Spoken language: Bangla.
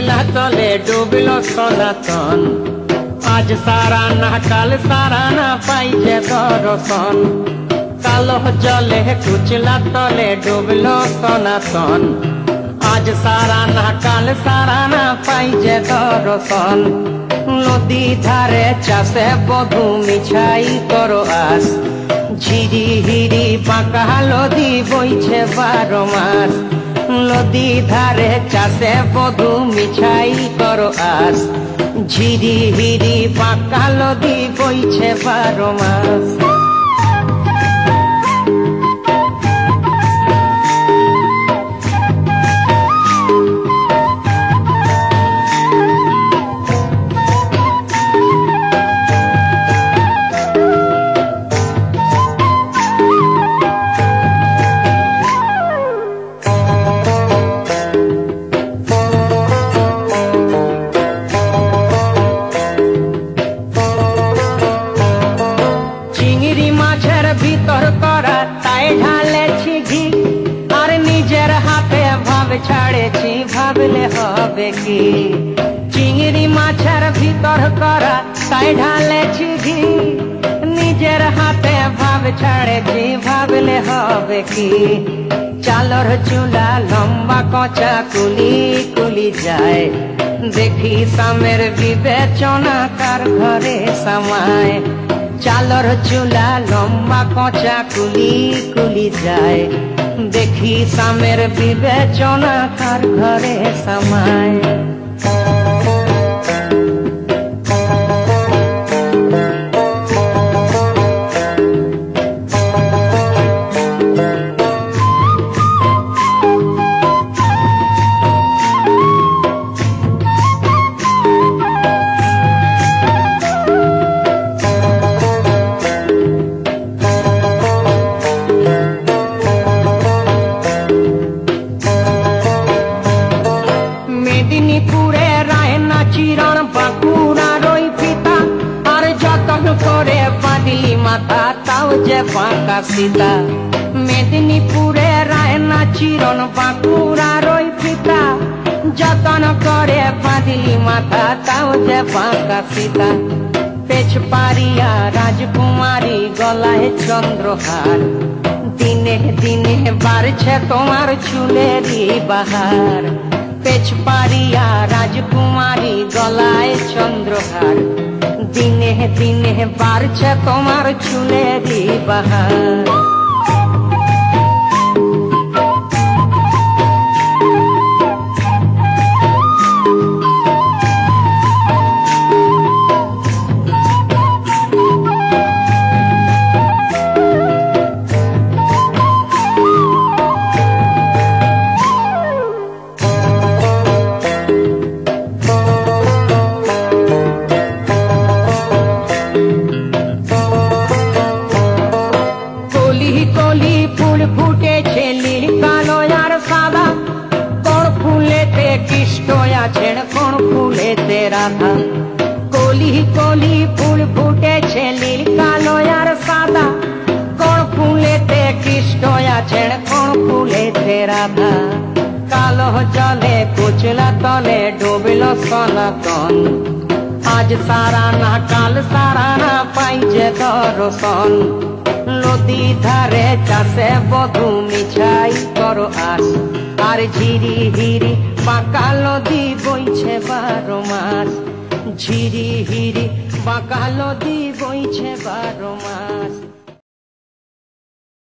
কুচলা তলে ডুবলো সনাতন। আজ সারা না কাল সারা না পাইছে দর্শন। কালো জলে কুচলা তলে ডুবলো সনাতন। আজ সারা না কাল সারা না পাইছে দর্শন। নদী ধারে চাষে বধু মিছাই করো আস। ঝিরি হিরি পাকা নদী বইছে 12 মাস। নদী ধারে চাষে বধু মিছাই করো আস। ঝিরি হিরি পাকা নদী বইছে 12 মাস। চিংড়ি মাছের ভিতর করা তাই ঢালেছি ঘি। আর নিজের হাতে ভাব ছাড়েছি, ভাবলে হবে কি। চিংড়ি মাছের ভিতর করা তাই ঢালেছি ঘি। নিজের হাতে ভাব ছাড়েছি, ভাবলে হবে কি। চালর চুলা লম্বা কচা কুলি কুলি যায়। দেখি সামের বিবেচনা কার ঘরে সামায়। চালর চুলা লম্বা কচা কুলি কুলি যায়। দেখি সামের বিবেচনা কার ঘরে সামায়। মেদিনীপুরে রায়না চিরণ বাঁকুড়ার ওই পিতা। আর যতন করে বাঁধলি মাথা তাও যে বাঁকা সীতা। মেদিনীপুরে রায়না চিরণ বাঁকুড়ার ওই পিতা। যতন করে বাঁধলি মাথা তাও যে বাঁকা সীতা। পেছ পারিয়া রাজকুমারী গলায় চন্দ্রহার। দিনে দিনে বাড়ছে তোমার চুলেরই বাহার। পেছ পারিয়া রাজকুমারী গলায় চন্দ্রহার। দিনে দিনে বাড়ছে তোমার চুলেরই বাহার। কলি ফুল ফুটেছে নীল কালো আর সাদা। কোন ফুলেতে কৃষ্ণ আছেন, কোন ফুলেতে রাধা। কলি কলি ফুল ফুটেছে নীল কালো আর সাদা। কোন ফুলেতে কৃষ্ণ আছেন, কোন ফুলেতে রাধা। কালো জলে কুচলা তলে ডুবলো সনাতন। আজ সারা না কাল সারা না পাইছে দর্শন। নদী ধারে চাষে বধু মিছাই করো আস। আর ঝিরি হিরি বাঁকা নদী বইছে 12 মাস। ঝিরি হিরি বাঁকা নদী বইছে 12 মাস।